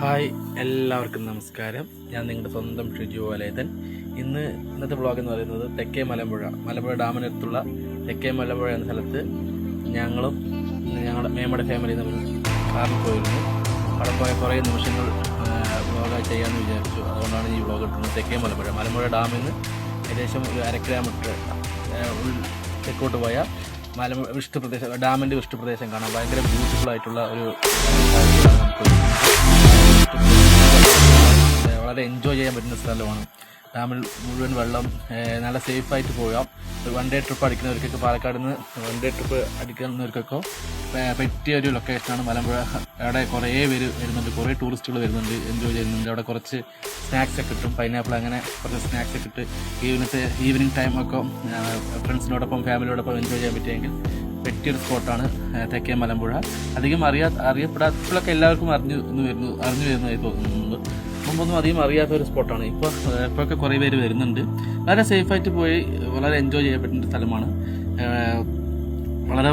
Hi, എല്ലാവർക്കും നമസ്കാരം. ഞാൻ നിങ്ങളുടെ സ്വന്തം ഷിജു വലേതൻ. ഇന്നത്തെ വ്ളോഗ് എന്ന് പറയുന്നത് തെക്കേ മലമ്പുഴ ഡാമിനടുത്തുള്ള തെക്കേ മലമ്പുഴ എന്ന സ്ഥലത്ത് ഞങ്ങളും ഞങ്ങളുടെ മേമ്മയുടെ ഫാമിലി നമ്മൾ കാറിൽ പോയിരുന്നു. അവിടെ പോയ കുറേ നിമിഷങ്ങൾ വ്ളോഗായി ചെയ്യാമെന്ന് വിചാരിച്ചു. അതുകൊണ്ടാണ് ഈ വ്ളോഗ് ഇട്ടുന്നത്. തെക്കേ മലമ്പുഴ ഡാമിൽ നിന്ന് ഏകദേശം ഒരു 1/2 കിലോമീറ്റർ തെക്കോട്ട് പോയാൽ ഡാമിൻ്റെ വൃഷ്ടിപ്രദേശം കാണാം. ഭയങ്കര ബ്യൂട്ടിഫുൾ ആയിട്ടുള്ള ഒരു നമുക്ക് വളരെ എൻജോയ് ചെയ്യാൻ പറ്റുന്ന സ്ഥലമാണ്. ഡാമിൽ മുഴുവൻ വെള്ളം, നല്ല സേഫായിട്ട് പോകാം. ഒരു 1 ഡേ ട്രിപ്പ് അടിക്കുന്നവർക്കൊക്കെ, പാലക്കാട് നിന്ന് 1 ഡേ ട്രിപ്പ് അടിക്കുന്നവർക്കൊക്കെ പറ്റിയ ഒരു ലൊക്കേഷനാണ് മലമ്പുഴ. അവിടെ കുറേ പേര് വരുന്നുണ്ട്, കുറേ ടൂറിസ്റ്റുകൾ വരുന്നുണ്ട്, എൻജോയ് ചെയ്യുന്നുണ്ട്. അവിടെ കുറച്ച് സ്നാക്സൊക്കെ കിട്ടും, പൈനാപ്പിൾ, അങ്ങനെ കുറച്ച് സ്നാക്സൊക്കെ ഇട്ട് ഈവനിങ് ടൈമൊക്കെ ഫ്രണ്ട്സിനോടൊപ്പം ഫാമിലിയോടൊപ്പം എൻജോയ് ചെയ്യാൻ പറ്റിയെങ്കിൽ പറ്റിയൊരു സ്പോട്ടാണ് തെക്കേ മലമ്പുഴ. അധികം അറിയപ്പെടാത്തപ്പോഴൊക്കെ എല്ലാവർക്കും അറിഞ്ഞു വരുന്നതായി തോന്നുന്നുണ്ട്. മുമ്പൊന്നും അധികം അറിയാത്തൊരു സ്പോട്ടാണ്. ഇപ്പോഴൊക്കെ കുറേ പേര് വരുന്നുണ്ട്. വളരെ സേഫായിട്ട് പോയി വളരെ എൻജോയ് ചെയ്യാൻ പറ്റുന്ന സ്ഥലമാണ്. വളരെ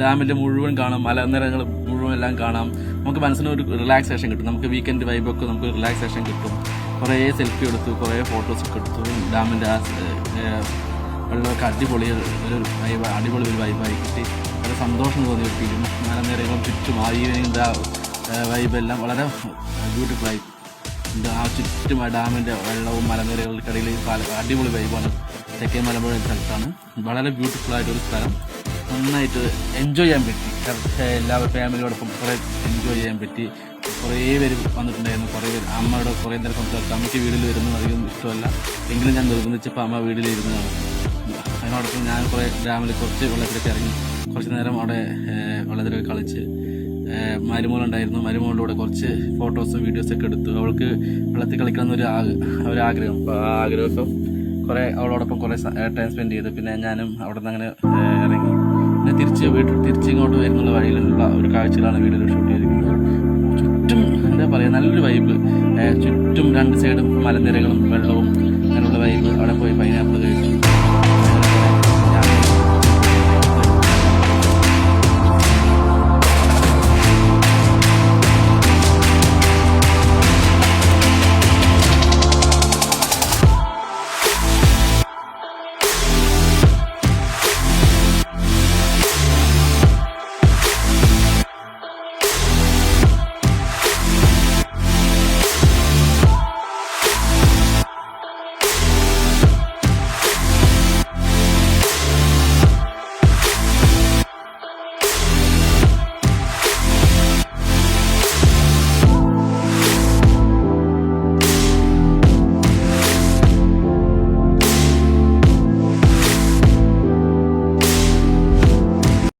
ഡാമിൻ്റെ മുഴുവൻ കാണാം, മലനിരകൾ മുഴുവൻ എല്ലാം കാണാം. നമുക്ക് മനസ്സിന് ഒരു റിലാക്സേഷൻ കിട്ടും. നമുക്ക് വീക്കെൻഡ് വൈബൊക്കെ നമുക്ക് റിലാക്സേഷൻ കിട്ടും. കുറേ സെൽഫി എടുത്തു, കുറേ ഫോട്ടോസൊക്കെ എടുത്തു. ഡാമിൻ്റെ വെള്ളമൊക്കെ അടിപൊളി ഒരു വൈബായി കിട്ടി. വളരെ സന്തോഷം തോന്നി ഒരു ഫീലും. മലനിരകളും ചുറ്റും ആ ഈവനിങ്ങിൻ്റെ വൈബെല്ലാം വളരെ ബ്യൂട്ടിഫുള്ളായി. ആ ചുറ്റും ആ ഡാമിൻ്റെ വെള്ളവും മലനിരകൾക്കിടയിൽ അടിപൊളി വൈബാണ്. തെക്കേ മലമ്പുഴ സ്ഥലത്താണ്. വളരെ ബ്യൂട്ടിഫുള്ളായിട്ടൊരു സ്ഥലം. നന്നായിട്ട് എൻജോയ് ചെയ്യാൻ പറ്റി. എല്ലാവരും ഫാമിലിയോടൊപ്പം കുറേ എൻജോയ് ചെയ്യാൻ പറ്റി. കുറേ പേര് വന്നിട്ടുണ്ടായിരുന്നു. കുറേ പേര് അമ്മയുടെ കുറേ നേരം സംസാരിച്ചു. അമ്മയ്ക്ക് വീട്ടിൽ വരുന്നത് അധികം ഇഷ്ടമല്ല, എങ്കിലും ഞാൻ നിർബന്ധിച്ചപ്പോൾ അമ്മ വീട്ടിലിരുന്നതാണ്. അതിനോടൊപ്പം ഞാൻ കുറേ ഡാമിൽ കുറച്ച് വെള്ളത്തിലേക്ക് ഇറങ്ങി കുറച്ച് നേരം അവിടെ വെള്ളത്തിലൊക്കെ കളിച്ച്. മരുമോളുണ്ടായിരുന്നു, മരുമോളുടെ കൂടെ കുറച്ച് ഫോട്ടോസും വീഡിയോസൊക്കെ എടുത്തു. അവൾക്ക് വെള്ളത്തിൽ കളിക്കണം ഒരു ആഗ്രഹം. അപ്പോൾ ആ ആഗ്രഹമൊക്കെ കുറേ അവളോടൊപ്പം കുറേ ടൈം സ്പെൻഡ് ചെയ്തു. പിന്നെ ഞാനും അവിടെ നിന്ന് അങ്ങനെ ഇറങ്ങി. പിന്നെ തിരിച്ചിങ്ങോട്ട് വരുന്നുള്ള വഴിയിലുള്ള ഒരു കാഴ്ചകളാണ് വീഡിയോയിൽ ഷൂട്ട് ചെയ്തിരിക്കുന്നത്. ചുറ്റും എന്താ പറയുക, നല്ലൊരു വൈബ്. ചുറ്റും 2 സൈഡും മലനിരകളും വെള്ളവും അങ്ങനെയുള്ള വൈബ്. അവിടെ പോയി പൈനാപ്പിൾ കഴിച്ചു.